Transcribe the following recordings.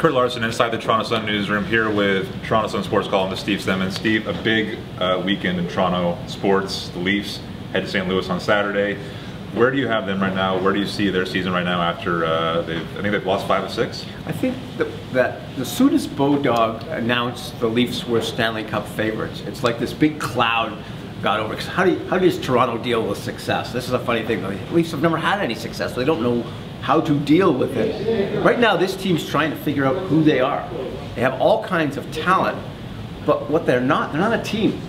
Kurt Larson inside the Toronto Sun newsroom here with Toronto Sun sports columnist Steve Simmons. Steve, a big weekend in Toronto sports. The Leafs head to St. Louis on Saturday. Where do you have them right now? Where do you see their season right now after I think they've lost 5 of 6? I think that as soon as Bodog announced the Leafs were Stanley Cup favorites, it's like this big cloud got over. How does Toronto deal with success? This is a funny thing. The Leafs have never had any success. They don't know how to deal with it. Right now, this team's trying to figure out who they are. They have all kinds of talent, but what they're not a team.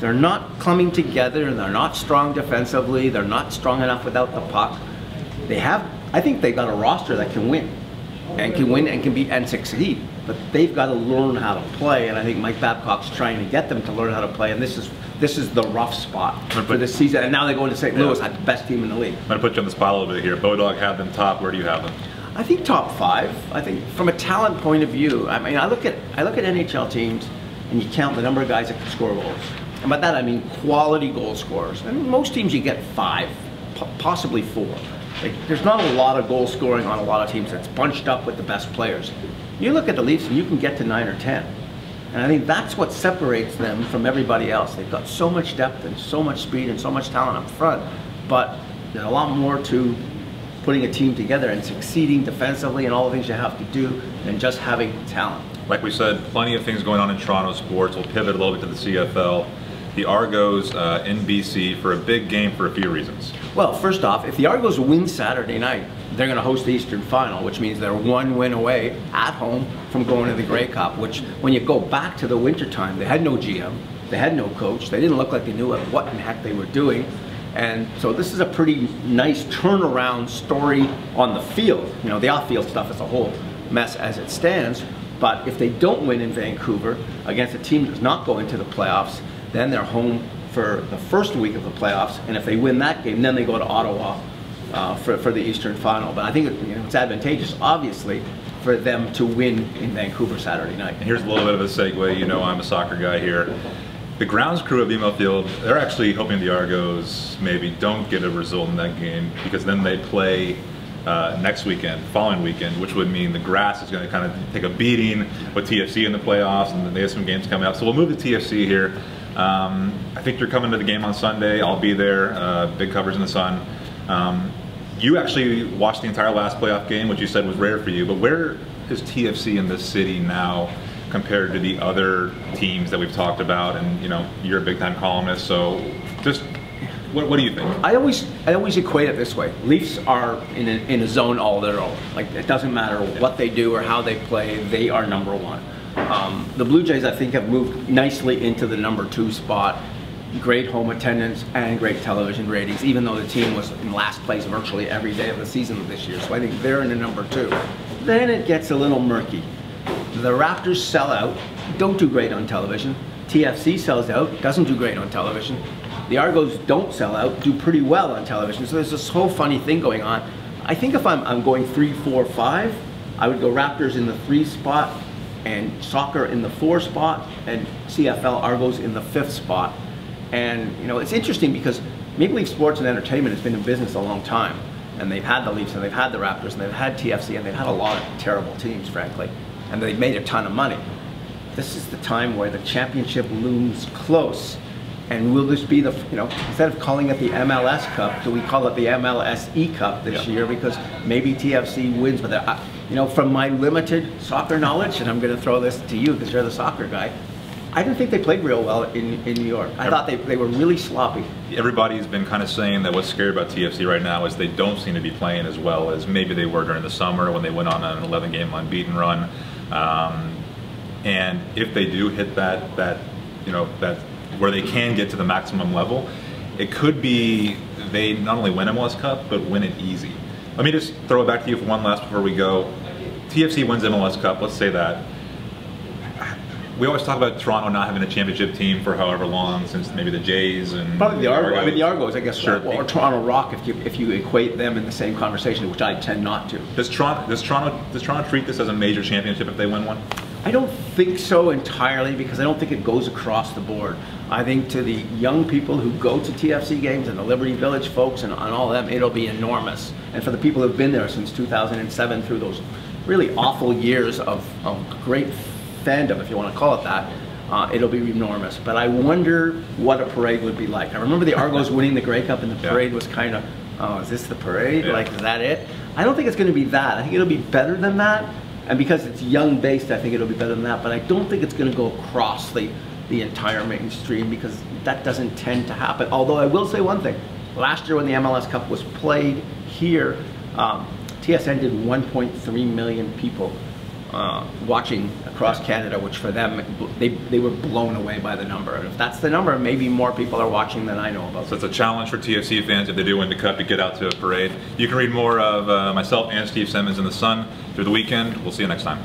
They're not coming together, they're not strong defensively, they're not strong enough without the puck. I think they've got a roster that can win and succeed, but they've got to learn how to play, and I think Mike Babcock's trying to get them to learn how to play, and this is the rough spot for this season, and now they go into St. Louis, the best team in the league. I'm going to put you on the spot a little bit here. Bodog had them top. Where do you have them? I think top 5. I think from a talent point of view, I mean, I look at NHL teams, and you count the number of guys that can score goals. And by that I mean quality goal scorers. And most teams you get 5, possibly 4. Like, there's not a lot of goal scoring on a lot of teams that's bunched up with the best players. You look at the Leafs and you can get to 9 or 10. And I think that's what separates them from everybody else. They've got so much depth and so much speed and so much talent up front, but there's a lot more to putting a team together and succeeding defensively and all the things you have to do than just having talent. Like we said, plenty of things going on in Toronto sports. We'll pivot a little bit to the CFL. The Argos in BC for a big game for a few reasons. Well, first off, if the Argos win Saturday night, they're going to host the Eastern Final, which means they're 1 win away at home from going to the Grey Cup, which when you go back to the wintertime, they had no GM, they had no coach, they didn't look like they knew what in the heck they were doing. And so this is a pretty nice turnaround story on the field. You know, the off-field stuff is a whole mess as it stands, but if they don't win in Vancouver against a team that's not going to the playoffs, then they're home for the first week of the playoffs, and if they win that game, then they go to Ottawa for the Eastern Final. But I think it's advantageous, obviously, for them to win in Vancouver Saturday night. And here's a little bit of a segue. You know, I'm a soccer guy here. The grounds crew at BMO Field, they're actually hoping the Argos maybe don't get a result in that game, because then they play next weekend, following weekend, which would mean the grass is going to kind of take a beating with TFC in the playoffs, and they have some games coming up. So we'll move to TFC here. I think you're coming to the game on Sunday. I'll be there. Big coverage in the Sun. You actually watched the entire last playoff game, which you said was rare for you, but where is TFC in this city now compared to the other teams that we've talked about? And you know, you're a big time columnist, so just what do you think? I always equate it this way. Leafs are in a zone all their own. Like, it doesn't matter what they do or how they play, they are number 1. The Blue Jays, I think, have moved nicely into the number 2 spot. Great home attendance and great television ratings, even though the team was in last place virtually every day of the season this year. So I think they're in the number 2. Then it gets a little murky. The Raptors sell out, don't do great on television. TFC sells out, doesn't do great on television. The Argos don't sell out, do pretty well on television. So there's this whole funny thing going on. I think if I'm going 3, 4, 5, I would go Raptors in the 3 spot, and soccer in the 4 spot, and CFL Argos in the 5th spot. And you know, it's interesting because Maple Leaf Sports and Entertainment has been in business a long time, and they've had the Leafs, and they've had the Raptors, and they've had TFC, and they've had a lot of terrible teams, frankly, and they've made a ton of money. This is the time where the championship looms close, and will this be the, you know, instead of calling it the MLS Cup, do we call it the MLS Cup this year, because maybe TFC wins, but you know, from my limited soccer knowledge, and I'm going to throw this to you because you're the soccer guy, I didn't think they played real well in New York. I thought they were really sloppy. Everybody's been kind of saying that what's scary about TFC right now is they don't seem to be playing as well as maybe they were during the summer when they went on an 11-game unbeaten run. And if they do hit that where they can get to the maximum level, it could be they not only win MLS Cup, but win it easy. Let me just throw it back to you for one last before we go. TFC wins MLS Cup, let's say that. We always talk about Toronto not having a championship team for however long, since maybe the Jays and probably the Argos. I mean, the Argos, I guess, sure. Or Toronto Rock, if you equate them in the same conversation, which I tend not to. Does Toronto treat this as a major championship if they win one? I don't think so entirely, because I don't think it goes across the board. I think to the young people who go to TFC games and the Liberty Village folks and all of them, it'll be enormous. And for the people who've been there since 2007 through those really awful years of great fandom, if you want to call it that, it'll be enormous. But I wonder what a parade would be like. I remember the Argos winning the Grey Cup, and the parade was kind of, oh, is this the parade? Yeah. Like, is that it? I don't think it's going to be that. I think it'll be better than that. And because it's young based, I think it'll be better than that. But I don't think it's going to go across the entire mainstream, because that doesn't tend to happen. Although I will say one thing. Last year when the MLS Cup was played here, TSN did 1.3 million people watching across Canada, which for them, they were blown away by the number. And if that's the number, maybe more people are watching than I know about. So it's a challenge for TFC fans if they do win the Cup to get out to a parade. You can read more of myself and Steve Simmons in the Sun through the weekend. We'll see you next time.